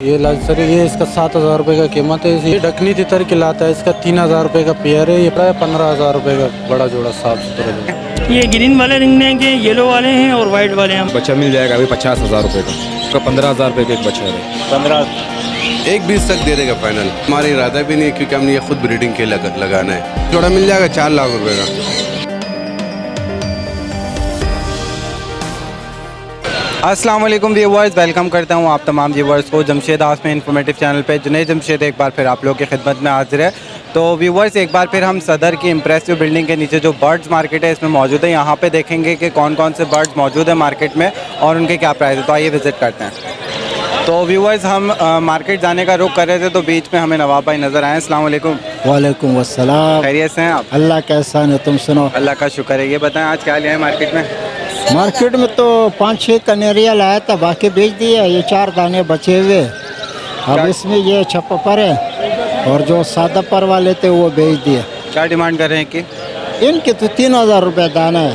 Sir ये इसका 7,000 रुपये का कीमत है। ये ढकनी तितर खिलाता है, इसका 3,000 रुपये का पेयर है। ये प्राय 15,000 रुपये का बड़ा जोड़ा साफ सुथरा जोड़ा। ये ग्रीन वाले रिंगने के येलो वाले हैं और वाइट वाले हैं। बच्चा मिल जाएगा अभी 50,000 रुपये का 15,000 रुपये का एक बच्चा है। 15 1,20 तक दे देगा फाइनल। हमारी इरादा भी नहीं क्योंकि हमने ये खुद ब्रीडिंग के लगाना है। जोड़ा मिल जाएगा 4 लाख रुपये का। अस्सलाम वालेकुम व्यूवर्स, वेलकम करता हूँ आप तमाम व्यूवर्स को जमशेद हाउस में इन्फॉर्मेटिव चैनल पे। जुनैद जमशेद एक बार फिर आप लोगों की खिदमत में हाजिर है। तो व्यूवर्स, एक बार फिर हम सदर की इम्प्रेसिव बिल्डिंग के नीचे जो बर्ड्स मार्केट है इसमें मौजूद है। यहाँ पे देखेंगे कि कौन कौन से बर्ड्स मौजूद है मार्केट में और उनके क्या प्राइस है। तो आइए विज़िट करते हैं। तो व्यूवर्स, हम मार्केट जाने का रुख कर रहे थे तो बीच में हमें नवाब भाई नज़र आए। अस्सलाम वालेकुम। वालेकुम वस्सलाम। खैरियत से हैं आप? अल्लाह का एहसान है, तुम सुनो। अल्लाह का शुक्र है। ये बताएं आज क्या लिया है मार्केट में? मार्केट में तो 5-6 कनेरिया लाया था, बाकी बेच दिया। ये 4 दाने बचे हुए। अब इसमें ये छप्पा पर है और जो सादा पर वाले थे वो बेच दिया। क्या डिमांड कर रहे हैं कि? इनके तो 3,000 रुपये दाना है।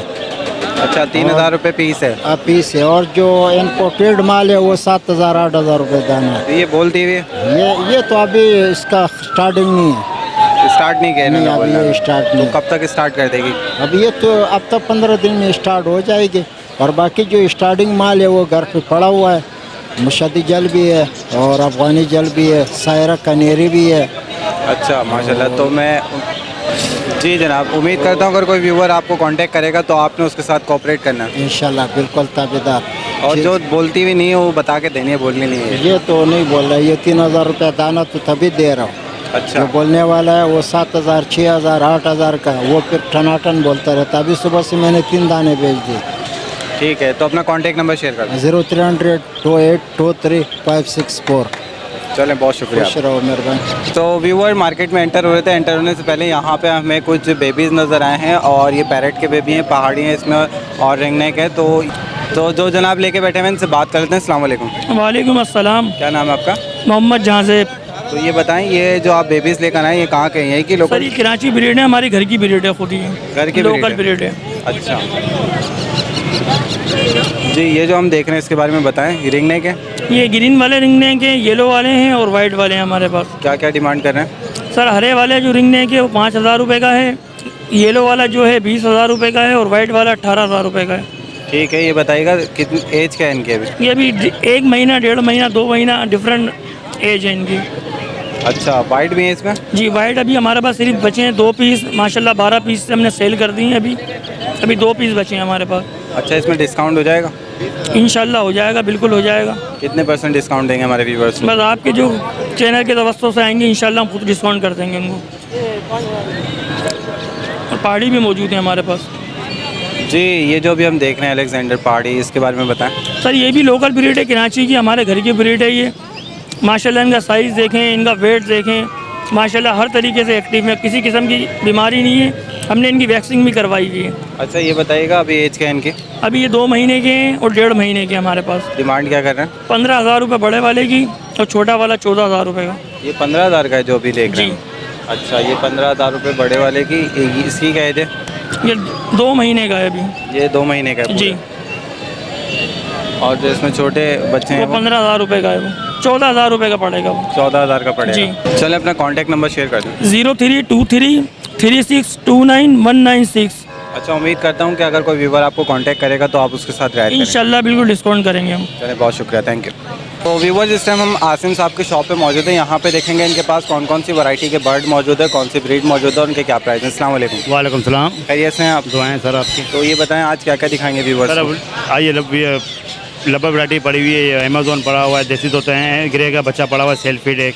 अच्छा, 3,000 रुपये पीस है। पीस है। और जो इम्पोर्टेड माल है वो 7,000-8,000 रुपये दाना है। ये बोलती हुई ये तो अभी इसका स्टार्टिंग नहीं है। स्टार्ट नहीं किया नहीं, इन्होंने अभी बोलना। ये स्टार्ट नहीं। तो कब तक स्टार्ट कर देगी? अब ये तो अब तक 15 दिन में स्टार्ट हो जाएगी। और बाकी जो स्टार्टिंग माल है वो घर पे पड़ा हुआ है। मुशद्दी जल भी है और अफगानी जल भी है, सायरा कनेरी भी है। अच्छा, माशाल्लाह। तो मैं जी जनाब, उम्मीद करता हूँ अगर कोई व्यूवर आपको कांटेक्ट करेगा तो आपने उसके साथ कोऑपरेट करना है इंशाल्लाह, बिल्कुल ताबेदार। और जो बोलती भी नहीं है वो बता के देनी है, बोलनी नहीं है। ये तो नहीं बोल रहा। ये 3,000 रुपये दाना तो तभी दे रहा हूँ। अच्छा, जो बोलने वाला है वो 7,000, 6,000, 8,000 का वो फिर टनाटन बोलता रहता। अभी सुबह से मैंने 3 दाने बेच दिए। ठीक है। तो अपना कांटेक्ट नंबर शेयर कर दें। 0300 2823 564। चलें, बहुत शुक्रिया। खुश रहो, मेहरबानी। तो व्यूवर, मार्केट में एंटर हो रहे थे। एंटर होने से पहले यहाँ पे हमें कुछ बेबीज़ नज़र आए हैं और ये पैरेट के बेबी हैं, पहाड़ी हैं इसमें और रिंगनेक है। तो जो जनाब लेके बैठे हुए हैं इनसे बात कर लेते हैं। अस्सलाम वालेकुम। वालेकुम अस्सलाम। क्या नाम है आपका? मोहम्मद जहाज़ेब। तो ये बताएं, ये जो आप बेबीज़ लेकर आए ये कहाँ के हैं? यही की सर लोकल? ये कराची ब्रीड है, हमारी घर की ब्रीड है, खुद ही घर की लोकल ब्रीड ब्रीड है। अच्छा जी, ये जो हम देख रहे हैं इसके बारे में बताएं। रिंगनेक है? ये ग्रीन वाले रिंगने के येलो वाले हैं और वाइट वाले हैं हमारे पास। क्या क्या डिमांड कर रहे हैं? सर हरे वाले जो रिंगने के वो 5,000 रुपये का है। येलो वाला जो है 20,000 रुपये का है और वाइट वाला 18,000 रुपये का है। ठीक है। ये बताइएगा कितनी एज क्या है इनकी अभी? ये अभी 1 महीना, 1.5 महीना, 2 महीना डिफरेंट एज है इनकी। अच्छा, वाइट भी है इसमें? जी, वाइट अभी हमारे पास सिर्फ बचे हैं 2 पीस। माशाल्लाह 12 पीस हमने सेल कर दिए हैं। अभी 2 पीस बचे हैं हमारे पास। अच्छा, इसमें डिस्काउंट हो जाएगा? इंशाल्लाह हो जाएगा, बिल्कुल हो जाएगा। कितने % डिस्काउंट देंगे हमारे व्यूवर्स को? बस आपके जो चैनल के तवस्सुं से आएंगे इंशाल्लाह हम खुद डिस्काउंट कर देंगे उनको। और पहाड़ी भी मौजूद है हमारे पास। जी, ये जो अभी हम देख रहे हैं अलेक्जेंडर पहाड़ी, इसके बारे में बताएं। सर ये भी लोकल ब्रीड है, कराची की, हमारे घर की ब्रीड है ये। माशाल्लाह इनका साइज़ देखें, इनका वेट देखें, माशाल्लाह हर तरीके से एक्टिव है, किसी किस्म की बीमारी नहीं है। हमने इनकी वैक्सीन भी करवाई हुई है। अच्छा, ये बताइएगा अभी एज क्या है इनकी? अभी ये 2 महीने के हैं और 1.5 महीने के हमारे पास। डिमांड क्या कर रहे हैं? 15,000 रुपये बड़े वाले की और छोटा वाला 14,000 रुपये का। ये 15,000 का है जो अभी देख रहे जी। हैं? अच्छा, ये 15,000 रुपये बड़े वाले की। इसकी क्या एज है? ये 2 महीने का है अभी। ये 2 महीने का है जी। पूरा। और जो इसमें छोटे बच्चे हैं वो 15,000 रुपये का है। वो 14,000 रुपये का पड़ेगा वो। 14,000 का पड़ेगा। जी। चलें, अपना कॉन्टैक्ट नंबर शेयर कर दें। 0323 3629 196। अच्छा, उम्मीद करता हूँ कि अगर कोई व्यूवर आपको कांटेक्ट करेगा तो आप उसके साथ राय करेंगे। इंशाल्लाह बिल्कुल डिस्काउंट करेंगे हम। चलिए, बहुत शुक्रिया, थैंक यू। तो व्यूवर्स, इस टाइम हम आसिम साहब की शॉप पे मौजूद हैं। यहाँ पे देखेंगे इनके पास कौन कौन सी वैरायटी के बर्ड मौजूद है, कौन सी ब्रीड मौजूद है और उनके क्या प्राइस हैं। अस्सलाम वालेकुम। वालेकुम सलाम। खैरियत से हैं आप? दुआएं सर आपकी। तो ये बताएं आज क्या क्या दिखाएंगे व्यूवर्स सर को? अब आइए, लब्बा वैरायटी पड़ी हुई है, अमेज़ोन पड़ा हुआ है, देसी तोते हैं, ग्रे का बच्चा पड़ा हुआ है, सेल्फ फीड एक,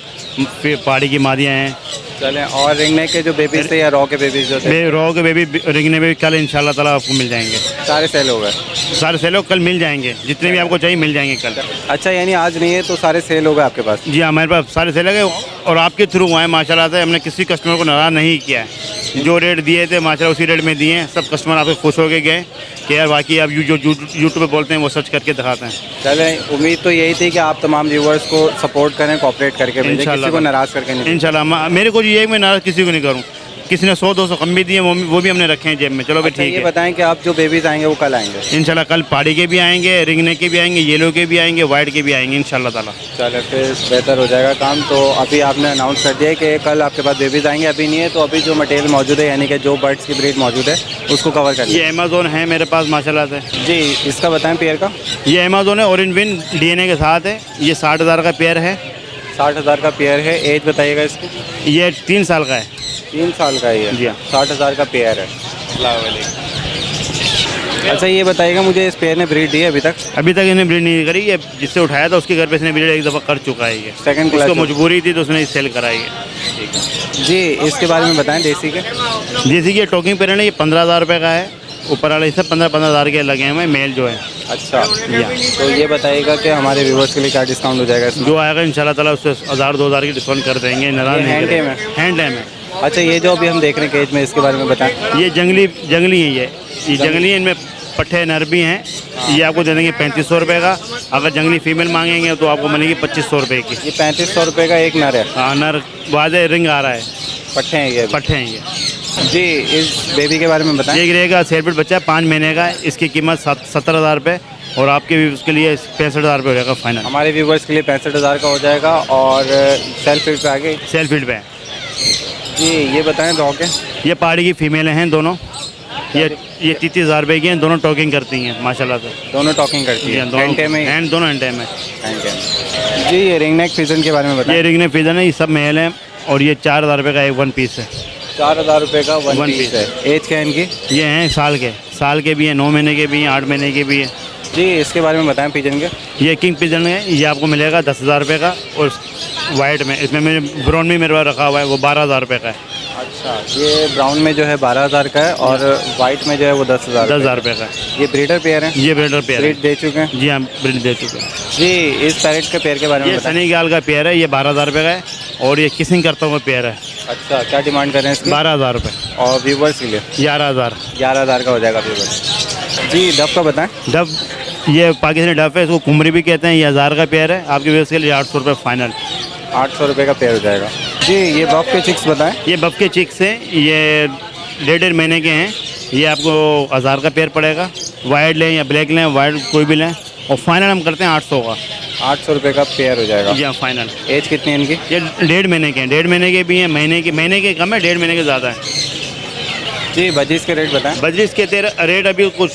फिर पहाड़ी की मादियाँ हैं। चलें, और रिंगने के जो बेबीज थे या रॉ के बेबीज जो थे? रो के बेबी रिंगने में कल इंशाल्लाह ताला आपको मिल जाएंगे। सारे सेल हो गए? सारे सेलो कल मिल जाएंगे, जितने भी आपको चाहिए मिल जाएंगे कल। अच्छा, यानी आज नहीं है तो सारे सेल हो गए आपके पास? जी, हमारे पास सारे सेल लगे और आपके थ्रू आए माशाल्लाह से। हमने किसी कस्टमर को नाराज़ नहीं किया है। जो रेट दिए थे माशाल्लाह उसी रेट में दिए हैं। सब कस्टमर आपके खुश हो के गए कि यार बाकी आप जो यूट्यूब पे बोलते हैं वो सर्च करके दिखाते हैं। चलें, उम्मीद तो यही थी कि आप तमाम व्यूवर्स को सपोर्ट करें, कोऑपरेट करके भेजें, किसी को नाराज़ करके नहीं। इंशाल्लाह मेरे को ये है कि मैं नाराज़ किसी को नहीं करूँ। किसी ने 100-200 कम भी दिए, वो भी हमने रखे हैं जेब में। चलो भाई अच्छा, ठीक ये है। बताएं कि आप जो बेबीज आएंगे वो कल आएंगे? इंशाल्लाह कल पहाड़ी के भी आएंगे, रिंगने के भी आएंगे, येलो के भी आएंगे, वाइट के भी आएंगे इंशाल्लाह ताला। चलो फिर बेहतर हो जाएगा काम। तो अभी आपने अनाउंस कर दिया है कि कल आपके पास बेबीज आएंगे, अभी नहीं है, तो अभी जो मटेरियल मौजूद है यानी कि जो बर्ड्स की ब्रीड मौजूद है उसको कवर कर ये अमेजोन है मेरे पास माशाल्लाह से। जी। इसका बताएं पेयर का? ये अमेजोन है, ऑरेंज विन DNA के साथ है। ये 60,000 का पेयर है। 60,000 का पेयर है। एज बताइएगा इसकी? ये 3 साल का है। 3 साल का ही है जी हाँ। 60,000 का पेयर है। अच्छा, ये बताइएगा मुझे, इस पेयर ने ब्रीड दी है अभी तक? अभी तक इन्हें ब्रीड नहीं करी। ये जिससे उठाया था उसके घर पे इसने ब्रीड एक दफ़ा कर चुका है। ये सेकंड क्लास उसको मजबूरी थी तो उसने सेल कराई है। जी। इसके बारे में बताएं देसी के? जैसे कि ये टॉकिंग पेरेंट है, ये 15,000 रुपये का है। ऊपर वाले सब 15,000 के लगे हुए हैं मेल जो है। अच्छा, तो ये बताइएगा कि हमारे व्यूवर्स के लिए क्या डिस्काउंट हो जाएगा इसमें? जो आएगा इंशाल्लाह ताला उससे 1,000-2,000 की डिस्काउंट कर देंगे। नाराज नहीं हैंड करेंगे। टेम है? हैंड टाइम है। अच्छा, ये जो अभी हम देख रहे हैं केज में, इसके बारे में बताएं। ये जंगली है। ये जंगली है, इनमें पट्ठे नर भी हैं। ये आपको दे देंगे 3500 रुपये का। अगर जंगली फीमेल मांगेंगे तो आपको मिलेगी 2500 रुपये की। ये 3500 रुपये का एक नर है? हाँ, नर वादे रिंग आ रहा है। पट्टे हैं ये? पट्ठे हैं ये। जी। इस बेबी के बारे में बताएं। ये गिरेगा सेलफिट बच्चा है, 5 महीने का है। इसकी कीमत 17,000 रुपये और आपके भी उसके लिए 65,000 रुपये हो जाएगा फाइनल। हमारे व्यूवर्स के लिए 65,000 का हो जाएगा। और सेल्फ फीड पे आगे? सेलफिट पे। जी। ये बताएं दो के? ये पहाड़ी की फीमेल हैं दोनों। ये 33,000 रुपये की हैं। दोनों टॉकिंग करती हैं माशाल्लाह से। दोनों टॉकिंग करती है? दोनों हैंड टेम है? हैंड दोनों हैंड टाइम है। Hand time. जी। ये रिंग नेक फिजन के बारे में बताएं। ये रिंग ने फिजन है, ये सब मेल है और ये 4,000 रुपये का एक 1 पीस है। 4,000 रुपये का वन One पीस piece। है। एज क्या है इनकी? ये हैं साल के भी हैं, 9 महीने के भी हैं, 8 महीने के भी हैं। जी। इसके बारे में बताएं पिजन के? ये किंग पिजन है, ये आपको मिलेगा 10,000 रुपये का। और वाइट में, इसमें मेरे ब्राउन में मेरे पास रखा हुआ है, वो 12,000 रुपये का है। अच्छा, ये ब्राउन में जो है 12,000 का है और वाइट में जो है वो 10,000 रुपये का है। ये ब्रीडर पेयर है? ये ब्रीडर पेयर है। ब्रीड दे चुके हैं? जी हाँ, ब्रीड दे चुके हैं। जी। इस पैरेट के पेयर के बारे में ये बताएं। सनी गाल का पेयर है, ये 12,000 रुपये का है। और ये किसिंग करता हुआ पेयर है। अच्छा, क्या डिमांड कर रहे हैं इसकी? 12,000 रुपये। और व्यूवर्स के लिए 11,000। 11,000 का हो जाएगा व्यूवर्स। जी। डब का बताएं? डब, ये पाकिस्तानी डब है, इसको कुमरी भी कहते हैं। ये 1000 का पेयर है। आपके व्यूअर्स के लिए 800 रुपये फाइनल। 800 रुपये का पेयर हो जाएगा। जी। ये बफ के चिक्स बताएं? ये बफ के चिक्स हैं, ये 1.5 महीने के हैं। ये आपको 1000 का पेयर पड़ेगा। वाइट लें या ब्लैक लें, वाइट कोई भी लें। और फाइनल हम करते हैं 800 का। 800 रुपये का पेयर हो जाएगा। जी हाँ, फाइनल। एज कितनी है इनकी? ये 1.5 महीने के हैं। 1.5 महीने के भी हैं, महीने के कम है, 1.5 महीने के ज़्यादा है। जी। बजीज के रेट बताएं? बजरिस के रेट अभी कुछ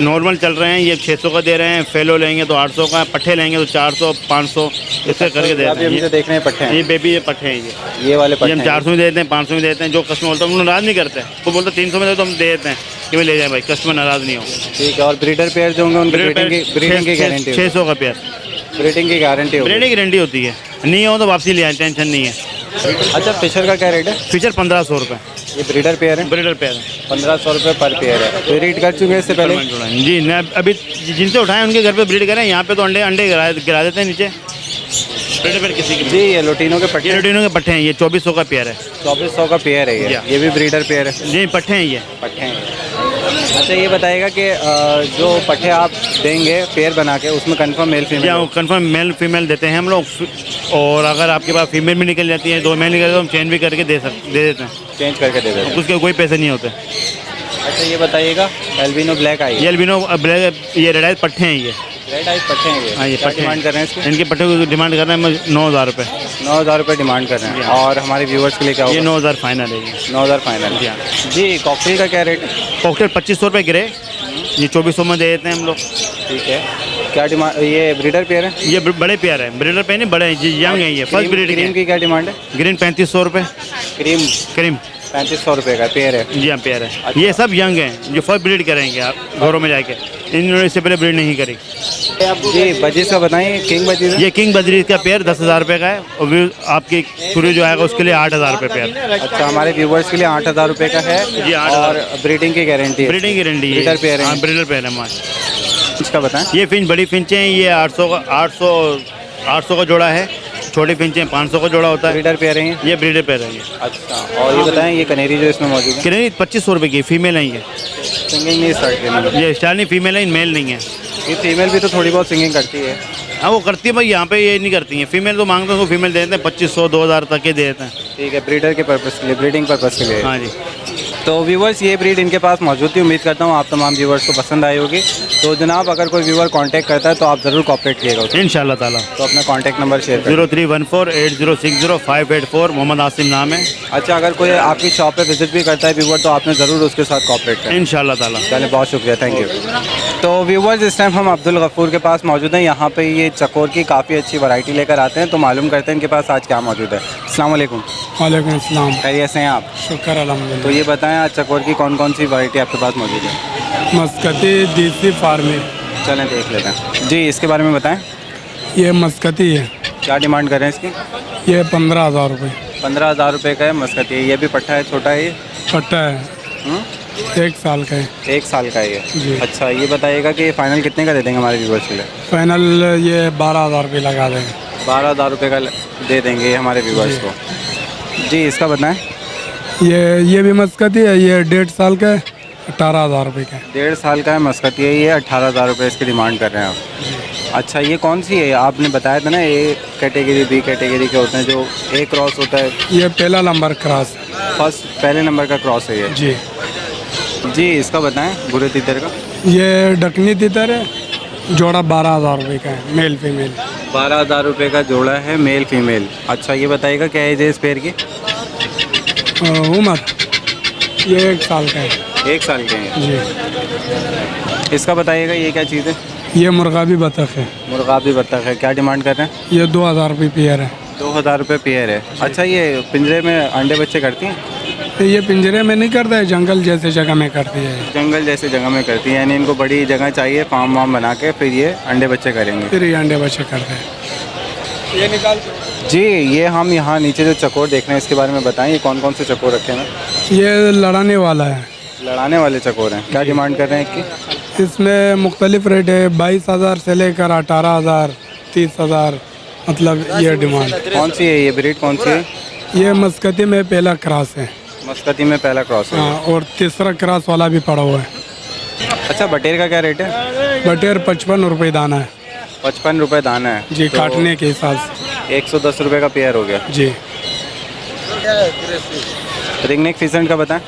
नॉर्मल चल रहे हैं। ये 600 का दे रहे हैं। फेलो लेंगे तो 800 का, पट्ठे लेंगे तो 400, 500 इससे करके दे अभी रहे हम हैं। जो देख रहे हैं पट्टे हैं? ये बेबी, ये पट्ठे हैं। ये वाले ये पट्टे हम हैं? 400 में देते हैं, 500 में देते हैं। जो कस्टमर बोलता है वो नाराज़ नहीं करते। वो बोलते 300 में दे तो हम दे देते हैं कि भाई ले जाए भाई, कस्टमर नाराज़ नहीं हो। ठीक है। और ब्रीडर पेयर जो होंगे उनकी ब्रीडिंग की गारंटी? 600 का पेयर। ब्रीडिंग की गारंटी होगी? ब्रीडिंग की गारंटी होती है, नहीं हो तो वापसी ले आए, टेंशन नहीं है। अच्छा, फिशर का क्या रेट है? फीचर 1500 रुपये। ये ब्रीडर पेयर है? ब्रीडर पेयर 1500 रुपये पर पेयर है। ब्रीड कर चुके हैं इससे पहले? जी मैं अभी जिनसे उठाए उनके घर पे ब्रीड करें। यहाँ पे तो अंडे गिरा देते हैं नीचे। ब्रीडर पेयर किसी की? जी। ये लोटिनो के पट्टे? ये लोटिनो के पट्टे हैं, ये 2400 का पेयर है। 2400 का पेयर है ये? ये भी ब्रीडर पेयर है? जी, पट्टे हैं ये। पट्टे हैं। अच्छा, ये बताइएगा कि जो पट्टे आप देंगे पेयर बना के, उसमें कंफर्म मेल फीमेल? या कंफर्म मेल फीमेल देते हैं हम लोग। और अगर आपके पास फीमेल भी निकल जाती है, 2 मेल निकल तो हम चेंज भी करके दे देते हैं। चेंज करके दे देते हैं? उसके कोई पैसे नहीं होते। अच्छा, ये बताइएगा एल्बिनो ब्लैक आई? ये एल्बिनो ब्लैक, ये रेड आइज पट्टे हैं ये। रेड आई पट्टे हैं ये? हाँ, ये क्या पट्टे डिमांड कर रहे हैं इसकी? इनके पट्टे को डिमांड कर रहे हैं 9,000 रुपये। 9,000 रुपये डिमांड कर रहे हैं। और हमारे व्यूवर्स के लिए क्या ये होगा? 9,000 फाइनल है ये। 9,000 फाइनल? जी हाँ। जी। कॉकटेल का क्या रेट है? कॉकटेल 2500 रुपये गिरे, ये 2400 में दे देते हैं हम लोग। ठीक है। क्या डिमांड? ये ब्रीडर पेयर है? ये बड़े पेयर है, ब्रीडर पेयर नहीं, बड़े यंग है ये, फर्स्ट ब्रीड क्रीम के। की क्या डिमांड है? ग्रीन 3500 रुपये। क्रीम क्रीम 3500 रुपये का पेयर है? जी हाँ, पेयर है। ये सब यंग हैं जो फर्स्ट ब्रीड करेंगे आप घरों में जाके। इन्होंने इससे पहले ब्रीड नहीं करी। जी। बजीज का बताइए? किंग बजीज है? ये किंग बजरी का पेयर 10,000 रुपये का है। और भी आपकी शुरू जो आएगा उसके लिए 8,000 रुपये पेयर। अच्छा, हमारे व्यूवर्स के लिए 8,000 रुपये का है। जी, 8,000। और ब्रीडिंग की गारंटी है? ब्रीडिंग की गारंटी है। ब्रीडर पेयर है? हाँ, ब्रीडर पेयर है हमारे। इसका बताएं? ये फिंच बड़ी फिंच हैं, ये 800 का जोड़ा है। छोटे फिंचे 500 का जोड़ा होता है। ब्रीडर पेयर है ये? ये ब्रीडर पेयर है ये। अच्छा, और ये बताएं ये कनेरी जो इसमें मौजूद है? कितनी 2500 रुपये की, फीमेल है ये। सिंगिंग नहीं स्टार्ट करनी? ये स्टार नहीं, फीमेल है, मेल नहीं है। ये फीमेल भी तो थोड़ी बहुत सिंगिंग करती है। हाँ वो करती है भाई, यहाँ पे ये नहीं करती हैं। फीमेल तो मांगते हैं तो फीमेल दे देते हैं 2500 2000 तक के दे देते हैं। ठीक है, ब्रीडर के पर्पज़ के लिए, ब्रीडिंग पर्पज़ के लिए। हाँ जी। तो व्यूवर्स ये ब्रीड इनके पास मौजूद थी। उम्मीद करता हूँ आप तमाम व्यूवर्स को पसंद आई होगी। तो जनाब अगर कोई व्यूवर कांटेक्ट करता है तो आप ज़रूर कॉपरेट कीजिएगा उससे। इंशाल्लाह ताला। तो अपना कांटेक्ट नंबर शेयर करें। 03148060 मोहम्मद आसिम नाम है। अच्छा, अगर कोई आपकी शॉप पे विजिट भी करता है व्यूवर तो आपने ज़रूर उसके साथ कॉपरेट करें। इंशाल्लाह ताला। चलिए, बहुत शुक्रिया, थैंक यू। तो व्यूवर्स इस टाइम हम अब्दुल गफूर के पास मौजूद हैं। यहाँ पे ये चकोर की काफ़ी अच्छी वैरायटी लेकर आते हैं, तो मालूम करते हैं इनके पास आज क्या मौजूद है। अस्सलाम वालेकुम। वालेकुम अस्सलाम। खैरियत से हैं आप? शुक्र तो अल्हम्दुलिल्लाह। ये बताएं आज चकोर की कौन कौन सी वैरायटी आपके पास मौजूद है? मस्कती देसी फार्मी, चलें देख लेते हैं जी, इसके बारे में बताएं। ये मस्कती है, क्या डिमांड कर रहे हैं इसकी? ये 15,000 रुपये 15,000 रुपये का है मस्कती। ये भी पट्टा है, छोटा है ये? पट्टा है, 1 साल का है। 1 साल का है ये? जी। अच्छा, ये बताइएगा कि फाइनल कितने का दे देंगे हमारे व्यूवर्स के लिए? फाइनल ये 12,000 रुपये लगा देंगे। 12,000 रुपये का दे देंगे हमारे व्यूवर्स को जी। इसका बताएं। ये भी मस्कती है, ये 1.5 साल का है, 18,000 रुपये का है। 1.5 साल का है मस्कती है ये, 18,000 रुपये इसकी डिमांड कर रहे हैं आप। अच्छा, ये कौन सी है? आपने बताया था ना ए कैटेगरी बी कैटेगरी के होते हैं, जो ए क्रॉस होता है। ये पहला नंबर क्रॉस, पहले नंबर का क्रॉस है ये जी। जी, इसका बताएं भूरे तीतर का। ये डकनी तितर है, जोड़ा 12,000 रुपये का है, मेल फीमेल। 12,000 रुपये का जोड़ा है, मेल फीमेल। अच्छा, ये बताइएगा क्या एज है इस पेयर की? उम्र ये 1 साल का है। 1 साल के हैं जी। इसका बताइएगा ये क्या चीज़ है? ये मुर्गा भी बतख है, मुर्गा भी बत्तख है। क्या डिमांड कर रहे हैं? ये 2,000 रुपये पेयर है। 2,000 रुपये पेयर है। अच्छा, ये पिंजरे में अंडे बच्चे करती हैं? तो ये पिंजरे में नहीं करता है, जंगल जैसे जगह में करती है। जंगल जैसे जगह में करती हैं, यानी इनको बड़ी जगह चाहिए, फार्म वार्म बना के फिर ये अंडे बच्चे करेंगे। फिर ये अंडे बच्चे करते हैं। ये निकाल जी, ये हम यहाँ नीचे जो चकोर देख रहे हैं इसके बारे में बताएं। ये कौन कौन से चकोर रखे हैं? ये लड़ाने वाला है, लड़ाने वाले चकोर हैं। क्या डिमांड कर रहे हैं इसकी? इसमें मुख्तलिफ रेट है, 22,000 से लेकर 18,000 30,000, मतलब ये डिमांड। कौन सी है ये ब्रीड, कौन सी है? ये मस्कती में पहला क्रॉस है। मस्कती में पहला क्रॉस है। हाँ, और तीसरा क्रॉस वाला भी पड़ा हुआ है। अच्छा, बटेर का क्या रेट है? बटेर 55 रुपये दाना है 55 रुपये दाना है जी, तो काटने के हिसाब से 110 रुपये का पेयर हो गया जी। रिंगनेक फिसेंट का बताएं।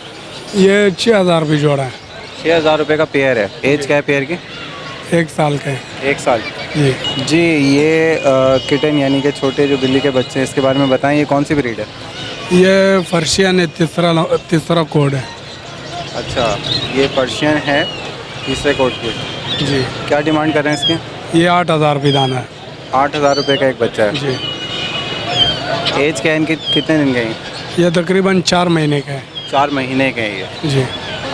ये 6,000 रुपये जोड़ा है, 6,000 रुपये का पेयर है। एज क्या है पेयर की? 1 साल का है 1 साल जी। जी। ये किटन यानी कि छोटे जो बिल्ली के बच्चे हैं, इसके बारे में बताएं। ये कौन सी ब्रीड है? ये पर्शियन है, तीसरा कोड है अच्छा, ये पर्शियन है, तीसरे कोट की। जी। क्या डिमांड कर रहे हैं इसकी? ये 8,000 रुपये दाना है 8,000 रुपये का एक बच्चा है जी। एज क्या है इनकी, कितने दिन के हैं? ये तकरीबन 4 महीने का है 4 महीने के हैं ये। जी।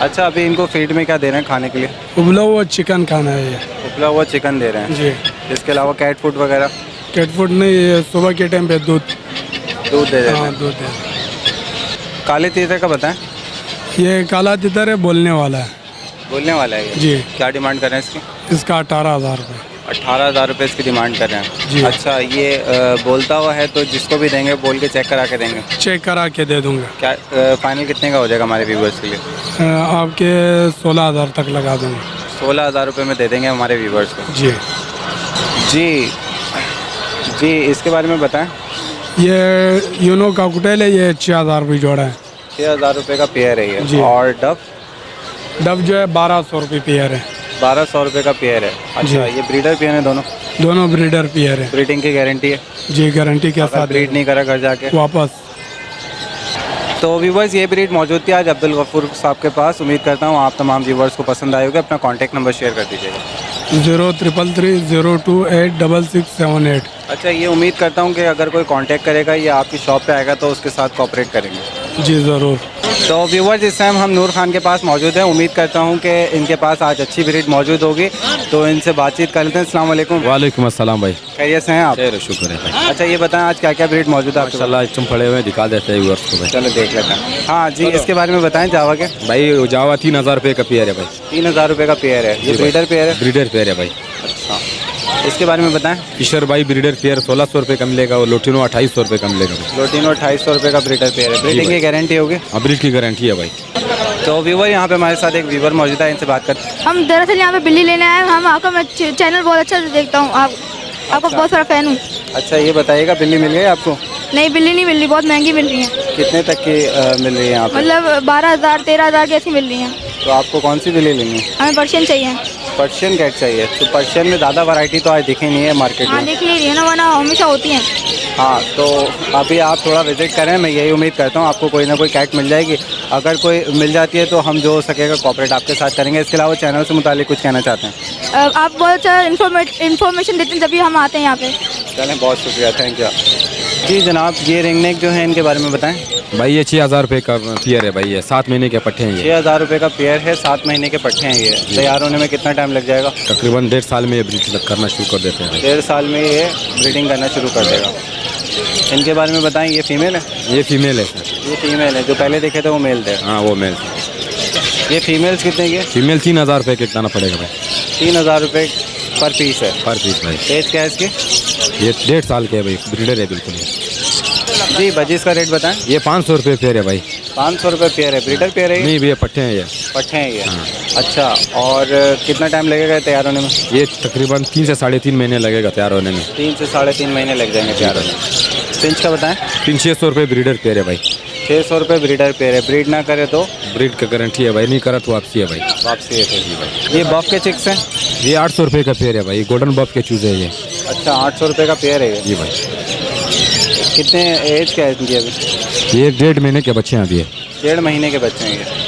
अच्छा, अभी इनको फीड में क्या दे रहे हैं खाने के लिए? उबला हुआ चिकन खाना है ये उबला हुआ चिकन दे रहे हैं जी। इसके अलावा कैट फूड वगैरह? कैट फूड नहीं, ये सुबह के टाइम पे दूध दूध दे देते हाँ हैं। दूध है। काले तीतर का बताएं। ये काला तितर है, बोलने वाला है बोलने वाला है ये? जी। क्या डिमांड कर रहे हैं इसकी? इसका 18,000 रुपये 18,000 रुपये इसकी डिमांड कर रहे हैं जी। अच्छा, ये बोलता हुआ है तो जिसको भी देंगे बोल के चेक करा के देंगे? चेक करा के दे दूंगा। क्या फाइनल कितने का हो जाएगा हमारे व्यूवर्स के लिए? आपके 16,000 तक लगा दूंगा 16,000 रुपये में दे देंगे हमारे व्यूवर्स को जी। जी जी। इसके बारे में बताएं। ये यूनो का कुटेल है, ये 6,000 रुपये जोड़ा है 6,000 रुपये का पेयर है जी। ये। और डब? डब जो है 1,200 रुपये पेयर है 1,200 रुपये का पेयर है। अच्छा, ये ब्रीडर पेयर है दोनों? दोनों ब्रीडर पेयर है ब्रीडिंग की गारंटी है? जी, गारंटी के अगर साथ ब्रीड नहीं करा घर जाके वापस। तो व्यूवर्स ये ब्रीड मौजूद थी आज अब्दुल गफूर साहब के पास। उम्मीद करता हूँ आप तमाम व्यूवर्स को पसंद आए होगा। अपना कॉन्टैक्ट नंबर शेयर कर दीजिएगा। 0333028678। अच्छा, ये उम्मीद करता हूँ कि अगर कोई कांटेक्ट करेगा या आपकी शॉप पे आएगा तो उसके साथ कोऑपरेट करेंगे। जी ज़रूर। तो व्यूवर्स इस टाइम हम नूर खान के पास मौजूद हैं। उम्मीद करता हूँ कि इनके पास आज अच्छी ब्रीड मौजूद होगी, तो इनसे बातचीत कर लेते हैं। अस्सलाम वालेकुम। वालेकुम अस्सलाम भाई। खैरियत से हैं आप? खैर शुक्र है भाई। अच्छा, ये बताएं आज क्या क्या ब्रीड मौजूद है आपके पास? माशाल्लाह तुम पड़े हुए दिखा देते हैं व्यूअर्स को भाई। चलो देख लेते हैं। हाँ जी, इसके बारे में बताएं जावा के। भाई जावा 3,000 रुपये का पेयर है भाई। 3,000 रुपये का पेयर है। ये ब्रीडर पेयर है? ब्रीडर पेयर है भाई। अच्छा, इसके बारे में बताएं। फिशर भाई ब्रीडर पेयर 1600 रुपये का मिलेगा और लोटिनो 2800 रुपये का मिलेगा भाई। लोटिनो 2800 रुपये का ब्रीडर पेयर है। ब्रीडिंग की गारंटी होगी। हाँ ब्रीड की गारंटी है भाई। तो व्यूवर यहाँ पे हमारे साथ एक व्यूवर मौजूद है, इनसे बात करते हैं। हम दरअसल यहाँ पे बिल्ली लेने आए हैं। हम आपका मैं चैनल बहुत अच्छा से देखता हूँ, आपका बहुत सारा फ़ैन हूँ। अच्छा ये बताइएगा, बिल्ली मिल गई आपको? नहीं, बिल्ली नहीं मिल रही, बहुत महंगी मिल रही है। कितने तक की मिल रही है यहाँ पे? मतलब 12,000 13,000 की ऐसी मिल रही हैं। तो आपको कौन सी बिल्ली लेनी है? हमें पर्शियन चाहिए। पर्शियन कैट चाहिए। तो पर्शियन में ज़्यादा वैरायटी तो आज दिखी नहीं है मार्केट हाँ, में। देख नहीं रही है ना, वरना हमेशा होती हैं। हाँ, तो अभी आप थोड़ा विजिट करें, मैं यही उम्मीद करता हूँ आपको कोई ना कोई कैट मिल जाएगी। अगर कोई मिल जाती है तो हम जो हो सकेगा कॉपरेट आपके साथ करेंगे। इसके अलावा चैनल से मुतालिक कुछ कहना चाहते हैं? आप बहुत अच्छा इन्फॉर्मेशन देते हैं, जब भी हम आते हैं यहाँ पे। चलें, बहुत शुक्रिया, थैंक यू। जी जनाब, ये रिंग नेक जो है इनके बारे में बताएं। भाई ये 6000 रुपये का पेयर है भाई। ये 7 महीने के पट्टे हैं ये। 6000 रुपये का पेयर है, 7 महीने के पट्टे हैं ये। तैयार होने में कितना टाइम लग जाएगा? तकरीबन 1.5 साल में ये ब्रीड करना शुरू कर देते हैं भाई। 1.5 साल में ये ब्रीडिंग करना शुरू कर देगा। इनके बारे में बताएं। ये फीमेल है? ये फीमेल है सर। ये फीमेल है, जो पहले देखे थे वो मेल थे। हाँ वो मेल। ये फीमेल्स कितने की? फीमेल 3000 रुपये के दाना पड़ेगा भाई। 3000 रुपये पर पीस है। पर पीस भाई। एज क्या है इसकी? ये 1.5 साल के है भाई, ब्रीडर है बिल्कुल। जी बजीज का रेट बताएं। ये 500 रुपये पेयर है भाई। 500 रुपये पेयर है। ब्रीडर पेयर है ये? नहीं भैया पट्टे हैं ये। पट्टे हैं ये। अच्छा, और कितना टाइम लगेगा तैयार होने में? ये तकरीबन 3 से 3.5 महीने लगेगा तैयार होने में। 3 से 3.5 महीने लग जाएंगे तैयार होने में। पिंच का बताएं। 600 रुपये ब्रीडर पेयर है भाई। 600 रुपये ब्रीडर पेयर है। ब्रीड ना करे तो ब्रीड का गारंटी है भाई, नहीं करा तो वापसी है भाई। वापसी है फिर। ये बफ के चिक्स हैं? ये 800 रुपये का पेयर है भाई। गोल्डन बफ के चूजे है ये। अच्छा, 800 रुपये का पेयर है ये। जी भाई। कितने एज क्या है इनकी अभी? ये 1.5 महीने के बच्चे हैं अभी। 1.5 महीने के बच्चे हैं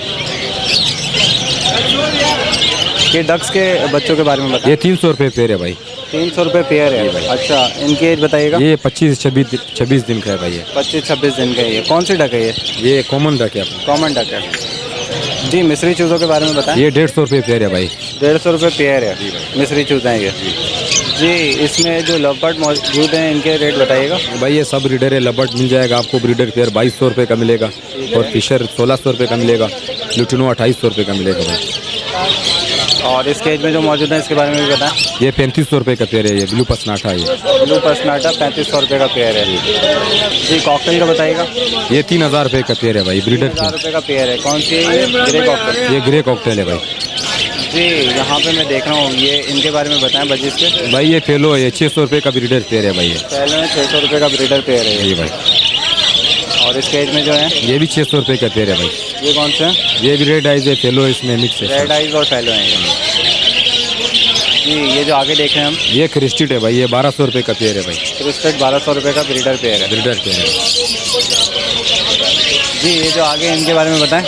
ये डक्स के बच्चों के बारे में बताएं। ये 300 रुपये पेयर है भाई। 300 रुपये पेयर है। अच्छा, इनकी एज बताइएगा। ये 25-26 दिन का है भाई। ये 25-26 दिन का है ये। कौन सी डक है ये? ये कॉमन डक है अपना। कॉमन डक है। जी मिस्री चूज़ों के बारे में बताएं। ये 150 रुपये पेयर है भाई। 150 रुपये पेयर है। मिस्री चूज़ हैं ये। जी इसमें जो लवबर्ड मौजूद हैं इनके रेट बताइएगा। भाई ये सब ब्रीडर है। लबर्ट मिल जाएगा आपको। ब्रीडर पेयर 2200 रुपये का मिलेगा और फिशर 1600 रुपये का मिलेगा। लुटिनो 2800 रुपये का मिलेगा भाई। और इस केज में जो मौजूद है इसके बारे में भी बताएं। ये 3500 रुपये का पेयर है। ये ब्लू पसनाटा है। ये ब्लू पसनाटा 3500 रुपये का पेयर है। जी कॉकटेल का बताइएगा। ये 3000 रुपये का पेयर है भाई। ब्रीडर 3000 रुपये का पेयर है। कौन सी है ये? Grey cocktail. ये ग्रे कॉकटेल है भाई। जी यहाँ पे मैं देख रहा हूँ, ये इनके बारे में बताएं बजीज के। भाई ये फेलो है। ये 600 रुपये का ब्रीडर पेयर है भाई। ये पहले में 600 रुपये का ब्रीडर पेयर है जी ये। भाई। और इस केज में जो है ये भी 600 रुपये का पेयर है भाई। ये कौन से हैं? ये भी रेड आइज है। फेलो इसमें मिक्स है। रेड आइज और फैलो हैं ये। जी ये जो आगे देख रहे हैं हम, ये क्रिस्टिट है भाई। ये 1200 रुपये का पेयर है भाई। क्रिस्टेड 1200 रुपये का ब्रीडर पेयर है। ब्रीडर पेयर है। जी ये जो आगे इनके बारे में बताएं।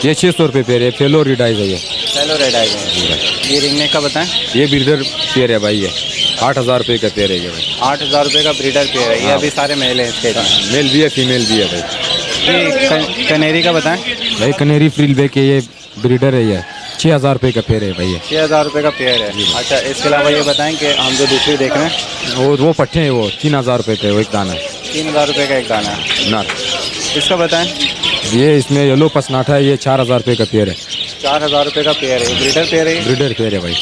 ये 600 रुपये पेयर है। फेलो रेड आइज है ये। फैलो रेड आइज है। ये रिंगनेक का बताएं। ये ब्रीडर पेयर है भाई। ये 8000 रुपये का पेयर है ये भाई। 8000 रुपये का ब्रीडर पेयर है ये। अभी सारे मेल हैं इसके। मेल भी है फीमेल भी है भाई। जी कनेरी का बताएं। भाई कनेरी फ्रील बे के ये ब्रीडर है। ये 6000 रुपये का पेयर है भाई। ये 6000 रुपये का पेयर है। अच्छा, इसके अलावा ये बताएं कि हम जो दूसरी देख रहे हैं वो पट्टे हैं। वो 3000 रुपये का वो एक दाना है। 3000 रुपये का एक दाना है। नार। इसका बताएं। ये इसमें येलो पसनाठा है। ये 4000 रुपये का पेयर है। 4000 रुपये का पेयर है। ब्रीडर पेयर है ये। ब्रीडर पेयर है भाई।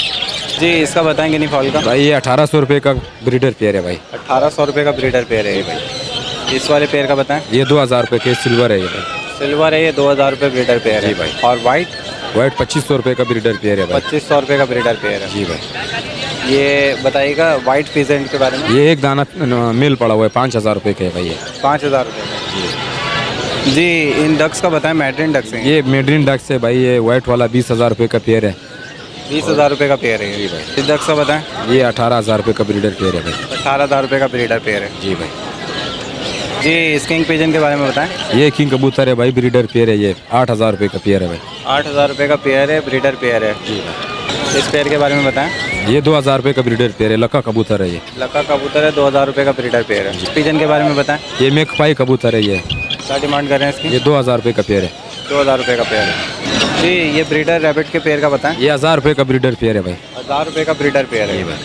जी इसका बताएंगे नहीं फॉल का। भाई ये 1800 रुपये का ब्रीडर पेयर है भाई। 1800 रुपये का ब्रीडर पेयर है ये भाई। इस वाले पेयर का बताएं। ये 2000 रुपये के सिल्वर है ये भाई। सिल्वर है ये। 2000 रुपये ब्रीडर पेयर है जी भाई। और वाइट वाइट 2500 रुपये का ब्रीडर पेयर है भाई। 2500 रुपये का ब्रीडर पेयर है जी भाई। ये बताइएगा वाइट पीजेंट के बारे में। ये एक दाना मेल पड़ा हुआ है। 5000 रुपये का है भाई ये। 5000 रुपये का। जी इन डक्स का बताएं। मैड्रिन डक्स हैं ये मेड्रिन डक्स है भाई। ये वाइट वाला 20000 रुपये का पेयर है। 20000 रुपये का पेयर है ये भाई। इस डक्स का बताएं। ये 18000 रुपये का ब्रीडर पेयर है भाई। 18000 रुपये का ब्रीडर पेयर है जी भाई। जी स्किंग पिजन के बारे में बताएं। ये किंग कबूतर है भाई। ब्रीडर पेयर है। ये 8000 रुपये का पेयर है भाई। 8000 रुपये का पेयर है। ब्रीडर पेयर है। जी भाई। इस पेयर के बारे में बताएं। ये 2000 रुपये का ब्रीडर पेयर है। लक्का कबूतर है ये। लक्का कबूतर है। 2000 रुपये का ब्रीडर पेयर है। पिजन के बारे में बताएं। ये मेकपाई कबूतर है। ये क्या डिमांड कर रहे हैं इसकी? ये 2000 रुपये का पेयर है। 2000 रुपये का पेयर है। जी ये ब्रीडर रैबिट के पेयर का बताएं। ये 1000 रुपये का ब्रीडर पेयर है भाई। 1000 रुपये का ब्रीडर पेयर है।